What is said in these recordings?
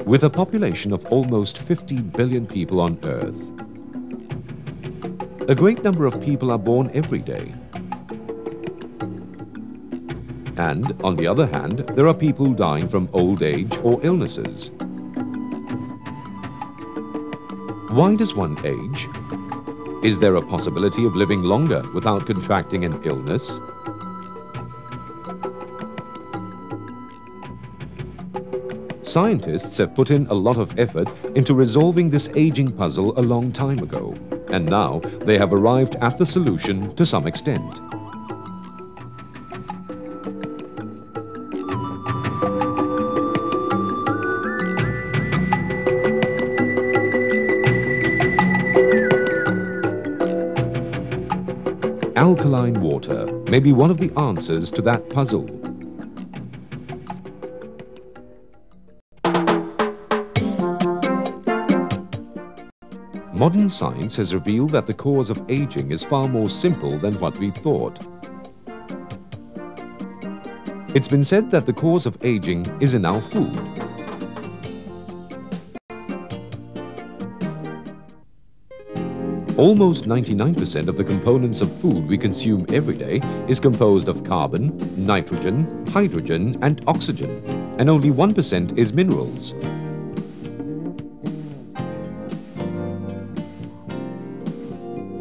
With a population of almost 50 billion people on Earth, a great number of people are born every day. And, on the other hand, there are people dying from old age or illnesses. Why does one age? Is there a possibility of living longer without contracting an illness? Scientists have put in a lot of effort into resolving this aging puzzle a long time ago, and now they have arrived at the solution to some extent. Alkaline water may be one of the answers to that puzzle. Modern science has revealed that the cause of aging is far more simple than what we thought. It's been said that the cause of aging is in our food. Almost 99% of the components of food we consume every day is composed of carbon, nitrogen, hydrogen and oxygen, and only 1% is minerals.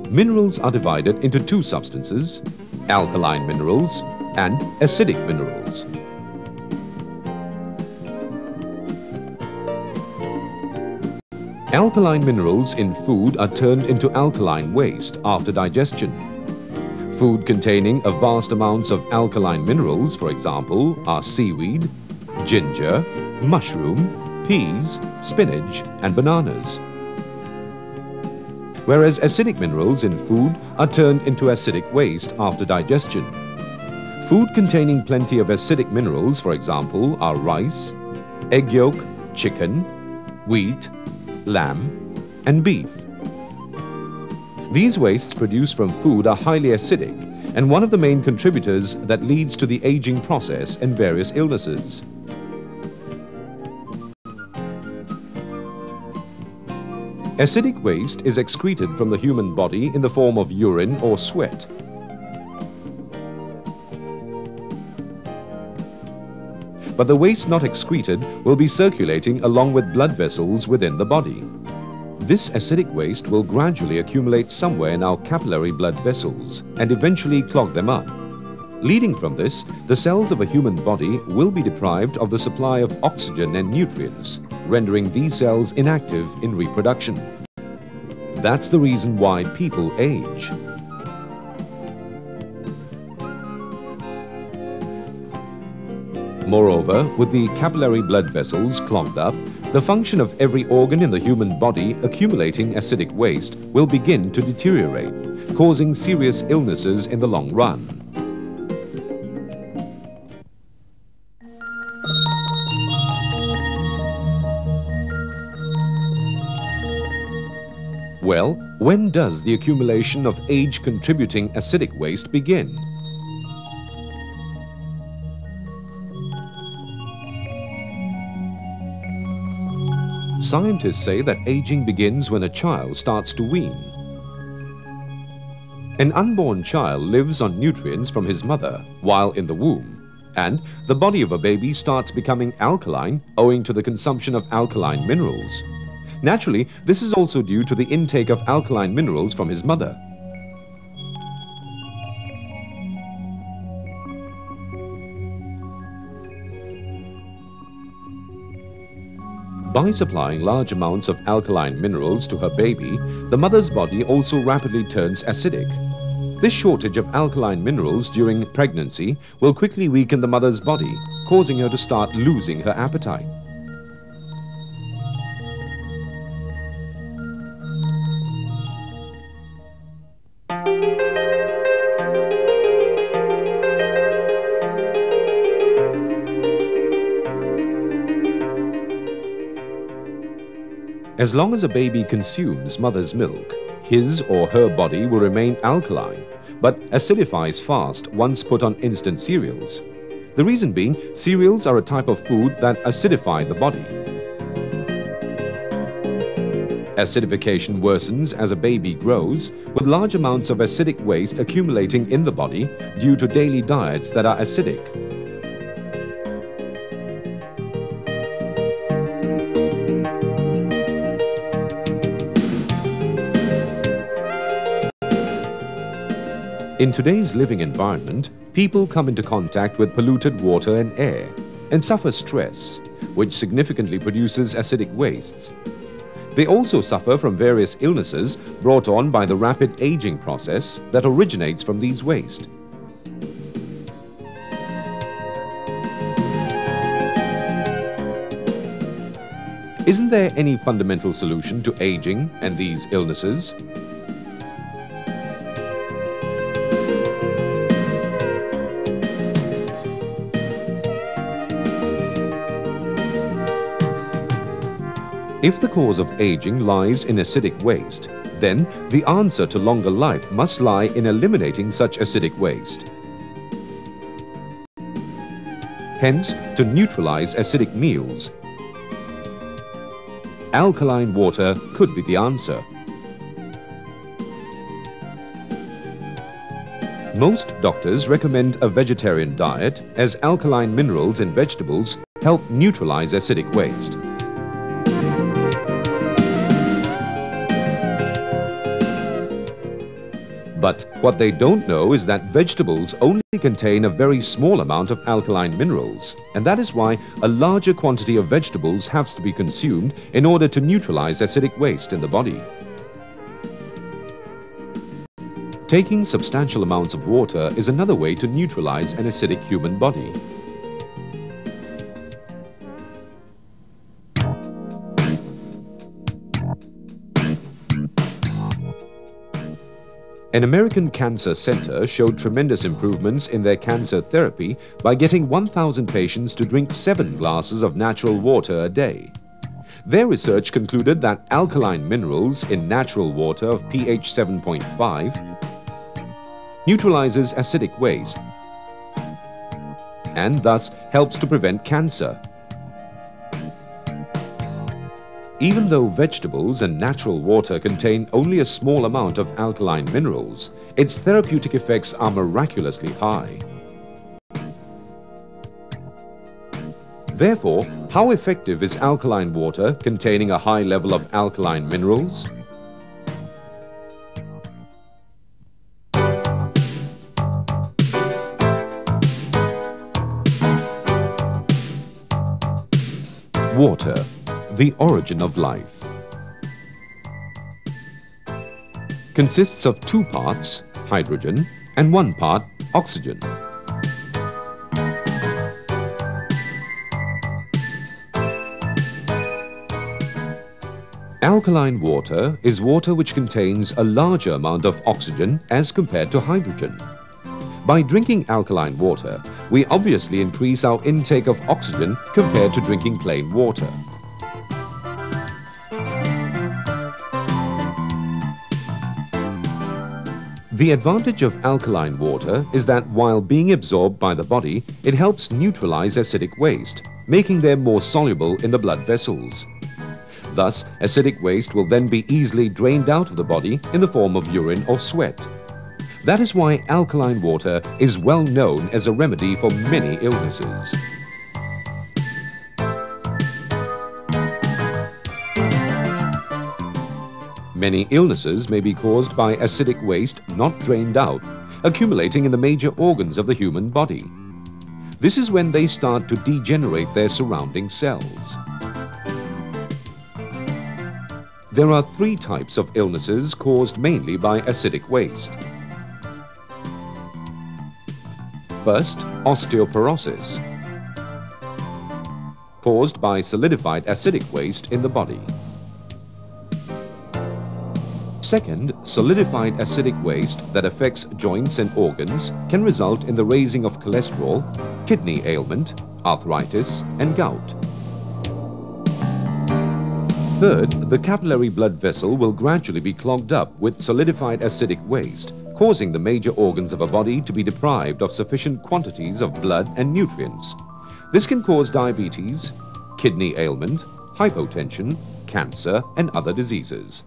Minerals are divided into two substances, alkaline minerals and acidic minerals. Alkaline minerals in food are turned into alkaline waste after digestion. Food containing a vast amounts of alkaline minerals, for example, are seaweed, ginger, mushroom, peas, spinach and bananas. Whereas acidic minerals in food are turned into acidic waste after digestion. Food containing plenty of acidic minerals, for example, are rice, egg yolk, chicken, wheat, lamb and beef. These wastes produced from food are highly acidic and one of the main contributors that leads to the aging process and various illnesses. Acidic waste is excreted from the human body in the form of urine or sweat. But the waste not excreted will be circulating along with blood vessels within the body. This acidic waste will gradually accumulate somewhere in our capillary blood vessels and eventually clog them up. Leading from this, the cells of a human body will be deprived of the supply of oxygen and nutrients, rendering these cells inactive in reproduction. That's the reason why people age. Moreover, with the capillary blood vessels clogged up, the function of every organ in the human body accumulating acidic waste will begin to deteriorate, causing serious illnesses in the long run. Well, when does the accumulation of age-contributing acidic waste begin? Scientists say that aging begins when a child starts to wean. An unborn child lives on nutrients from his mother while in the womb, and the body of a baby starts becoming alkaline owing to the consumption of alkaline minerals. Naturally, this is also due to the intake of alkaline minerals from his mother. By supplying large amounts of alkaline minerals to her baby, the mother's body also rapidly turns acidic. This shortage of alkaline minerals during pregnancy will quickly weaken the mother's body, causing her to start losing her appetite. As long as a baby consumes mother's milk, his or her body will remain alkaline, but acidifies fast once put on instant cereals. The reason being, cereals are a type of food that acidify the body. Acidification worsens as a baby grows, with large amounts of acidic waste accumulating in the body due to daily diets that are acidic. In today's living environment, people come into contact with polluted water and air and suffer stress, which significantly produces acidic wastes. They also suffer from various illnesses brought on by the rapid aging process that originates from these wastes. Isn't there any fundamental solution to aging and these illnesses? If the cause of aging lies in acidic waste, then the answer to longer life must lie in eliminating such acidic waste. Hence, to neutralize acidic meals, alkaline water could be the answer. Most doctors recommend a vegetarian diet as alkaline minerals in vegetables help neutralize acidic waste. But what they don't know is that vegetables only contain a very small amount of alkaline minerals, and that is why a larger quantity of vegetables has to be consumed in order to neutralize acidic waste in the body. Taking substantial amounts of water is another way to neutralize an acidic human body. An American cancer center showed tremendous improvements in their cancer therapy by getting 1,000 patients to drink 7 glasses of natural water a day. Their research concluded that alkaline minerals in natural water of pH 7.5 neutralizes acidic waste and thus helps to prevent cancer. Even though vegetables and natural water contain only a small amount of alkaline minerals, its therapeutic effects are miraculously high. Therefore, how effective is alkaline water containing a high level of alkaline minerals? Water, the origin of life, consists of 2 parts, hydrogen, and 1 part, oxygen. Alkaline water is water which contains a larger amount of oxygen as compared to hydrogen. By drinking alkaline water, we obviously increase our intake of oxygen compared to drinking plain water. The advantage of alkaline water is that while being absorbed by the body, it helps neutralize acidic waste, making them more soluble in the blood vessels. Thus, acidic waste will then be easily drained out of the body in the form of urine or sweat. That is why alkaline water is well known as a remedy for many illnesses. Many illnesses may be caused by acidic waste not drained out, accumulating in the major organs of the human body. This is when they start to degenerate their surrounding cells. There are 3 types of illnesses caused mainly by acidic waste. First, osteoporosis, caused by solidified acidic waste in the body. Second, solidified acidic waste that affects joints and organs can result in the raising of cholesterol, kidney ailment, arthritis, and gout. Third, the capillary blood vessel will gradually be clogged up with solidified acidic waste, causing the major organs of a body to be deprived of sufficient quantities of blood and nutrients. This can cause diabetes, kidney ailment, hypotension, cancer, and other diseases.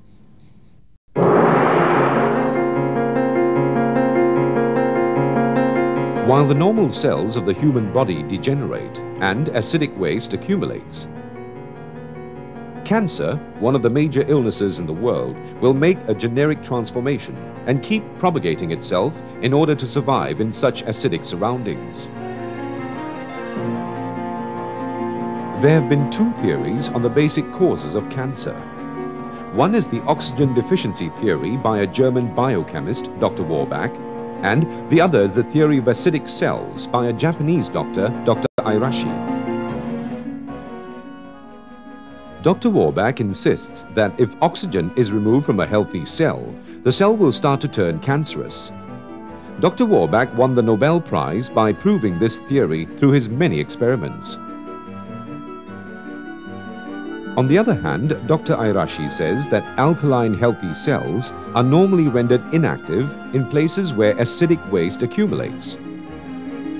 While the normal cells of the human body degenerate and acidic waste accumulates, cancer, one of the major illnesses in the world, will make a generic transformation and keep propagating itself in order to survive in such acidic surroundings. There have been two theories on the basic causes of cancer. One is the oxygen deficiency theory by a German biochemist, Dr. Warbach, and the other is the theory of acidic cells by a Japanese doctor, Dr. Irashi. Dr. Warbach insists that if oxygen is removed from a healthy cell, the cell will start to turn cancerous. Dr. Warbach won the Nobel Prize by proving this theory through his many experiments. On the other hand, Dr. Irashi says that alkaline healthy cells are normally rendered inactive in places where acidic waste accumulates.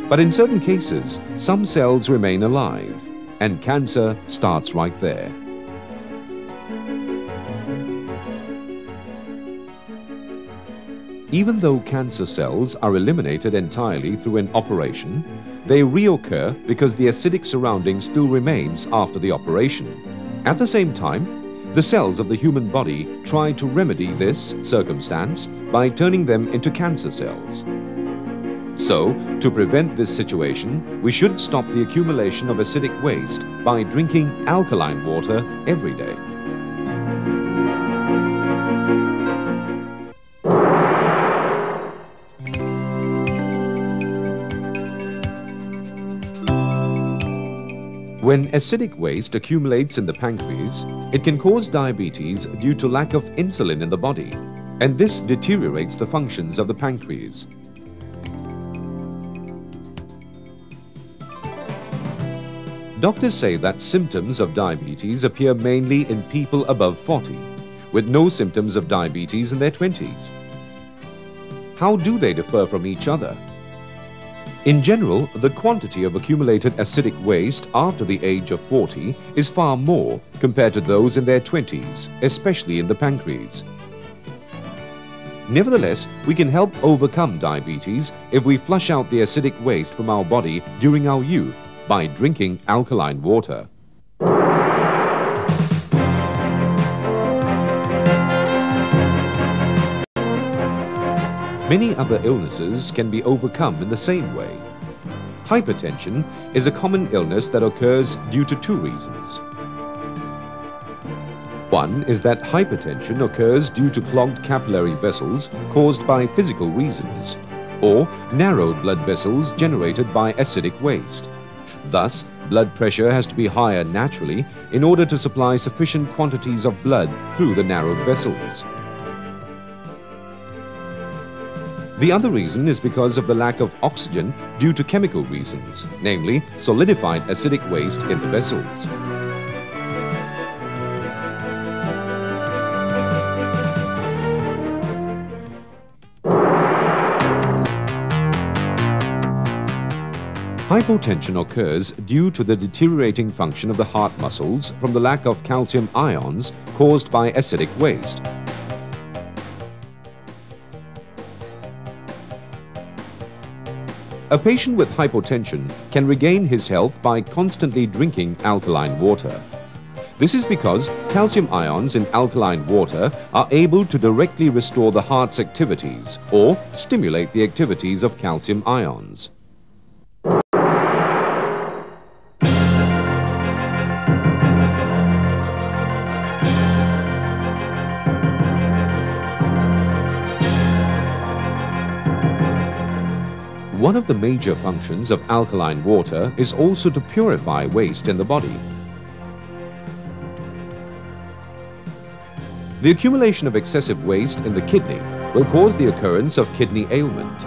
But in certain cases, some cells remain alive, and cancer starts right there. Even though cancer cells are eliminated entirely through an operation, they reoccur because the acidic surrounding still remains after the operation. At the same time, the cells of the human body try to remedy this circumstance by turning them into cancer cells. So, to prevent this situation, we should stop the accumulation of acidic waste by drinking alkaline water every day. When acidic waste accumulates in the pancreas, it can cause diabetes due to lack of insulin in the body, and this deteriorates the functions of the pancreas. Doctors say that symptoms of diabetes appear mainly in people above 40, with no symptoms of diabetes in their 20s. How do they differ from each other? In general, the quantity of accumulated acidic waste after the age of 40 is far more compared to those in their 20s, especially in the pancreas. Nevertheless, we can help overcome diabetes if we flush out the acidic waste from our body during our youth by drinking alkaline water. Many other illnesses can be overcome in the same way. Hypertension is a common illness that occurs due to two reasons. One is that hypertension occurs due to clogged capillary vessels caused by physical reasons, or narrowed blood vessels generated by acidic waste. Thus, blood pressure has to be higher naturally in order to supply sufficient quantities of blood through the narrowed vessels. The other reason is because of the lack of oxygen due to chemical reasons, namely solidified acidic waste in the vessels. Hypotension occurs due to the deteriorating function of the heart muscles from the lack of calcium ions caused by acidic waste. A patient with hypotension can regain his health by constantly drinking alkaline water. This is because calcium ions in alkaline water are able to directly restore the heart's activities or stimulate the activities of calcium ions. One of the major functions of alkaline water is also to purify waste in the body. The accumulation of excessive waste in the kidney will cause the occurrence of kidney ailment.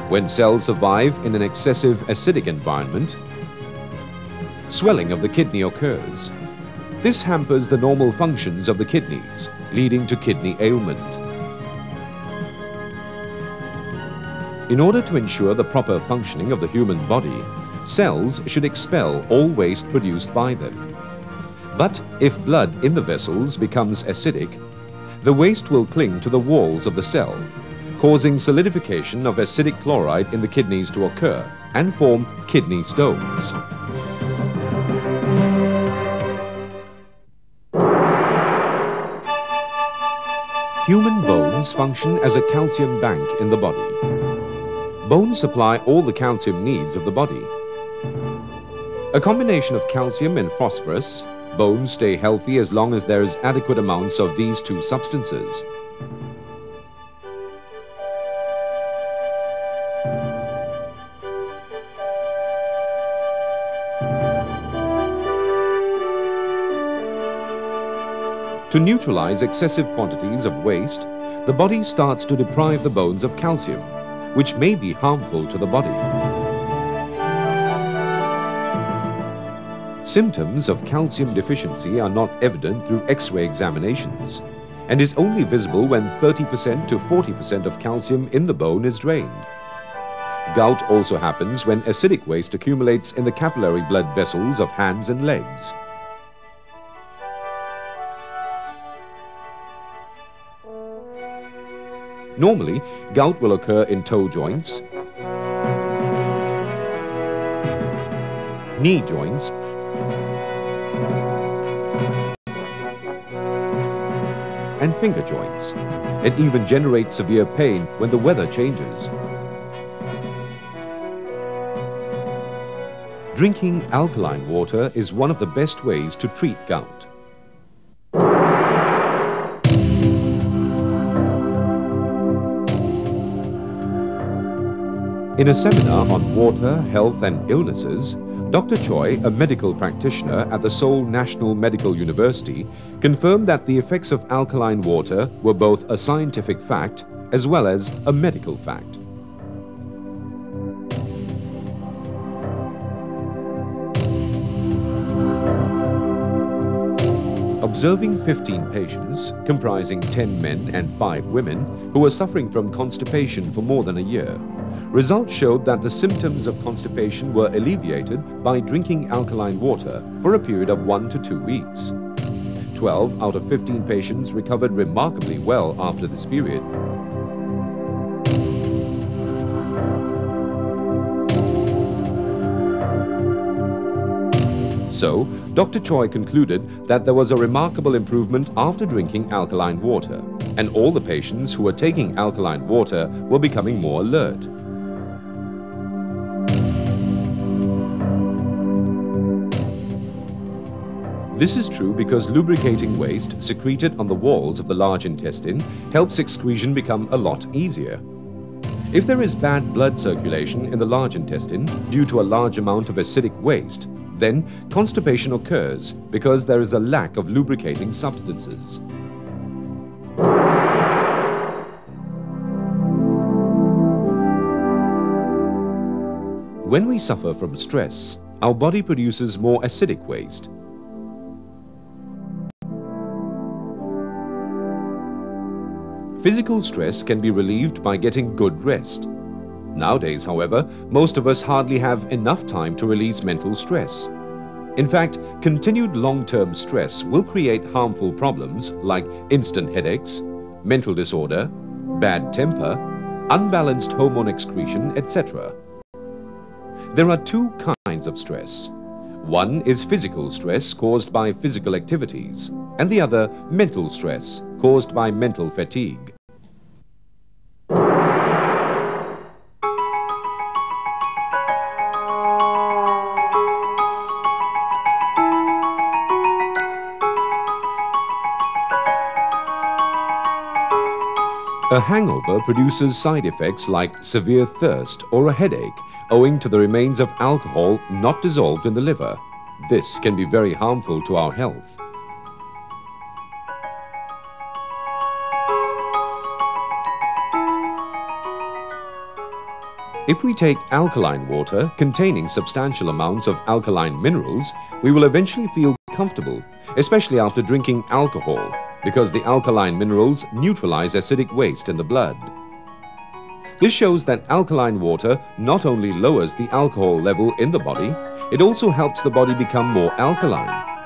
When cells survive in an excessive acidic environment, swelling of the kidney occurs. This hampers the normal functions of the kidneys, leading to kidney ailment. In order to ensure the proper functioning of the human body, Cells should expel all waste produced by them. But if blood in the vessels becomes acidic, the waste will cling to the walls of the cell, causing solidification of acidic chloride in the kidneys to occur and form kidney stones. Human bones function as a calcium bank in the body. Bones supply all the calcium needs of the body. A combination of calcium and phosphorus, bones stay healthy as long as there is adequate amounts of these two substances. To neutralize excessive quantities of waste, the body starts to deprive the bones of calcium, which may be harmful to the body. Symptoms of calcium deficiency are not evident through X-ray examinations and is only visible when 30% to 40% of calcium in the bone is drained. Gout also happens when acidic waste accumulates in the capillary blood vessels of hands and legs. Normally, gout will occur in toe joints, knee joints, and finger joints, and even generate severe pain when the weather changes. Drinking alkaline water is one of the best ways to treat gout. In a seminar on water, health and illnesses, Dr. Choi, a medical practitioner at the Seoul National Medical University, confirmed that the effects of alkaline water were both a scientific fact as well as a medical fact. Observing 15 patients, comprising 10 men and 5 women, who were suffering from constipation for more than a year, results showed that the symptoms of constipation were alleviated by drinking alkaline water for a period of 1 to 2 weeks. 12 out of 15 patients recovered remarkably well after this period. So, Dr. Choi concluded that there was a remarkable improvement after drinking alkaline water, and all the patients who were taking alkaline water were becoming more alert. This is true because lubricating waste secreted on the walls of the large intestine helps excretion become a lot easier. If there is bad blood circulation in the large intestine due to a large amount of acidic waste, then constipation occurs because there is a lack of lubricating substances. When we suffer from stress, our body produces more acidic waste. Physical stress can be relieved by getting good rest. Nowadays, however, most of us hardly have enough time to release mental stress. In fact, continued long-term stress will create harmful problems like instant headaches, mental disorder, bad temper, unbalanced hormone excretion, etc. There are two kinds of stress. One is physical stress caused by physical activities, and the other mental stress caused by mental fatigue. A hangover produces side effects like severe thirst or a headache owing to the remains of alcohol not dissolved in the liver. This can be very harmful to our health. If we take alkaline water containing substantial amounts of alkaline minerals, we will eventually feel comfortable, especially after drinking alcohol, because the alkaline minerals neutralize acidic waste in the blood. This shows that alkaline water not only lowers the alcohol level in the body, it also helps the body become more alkaline.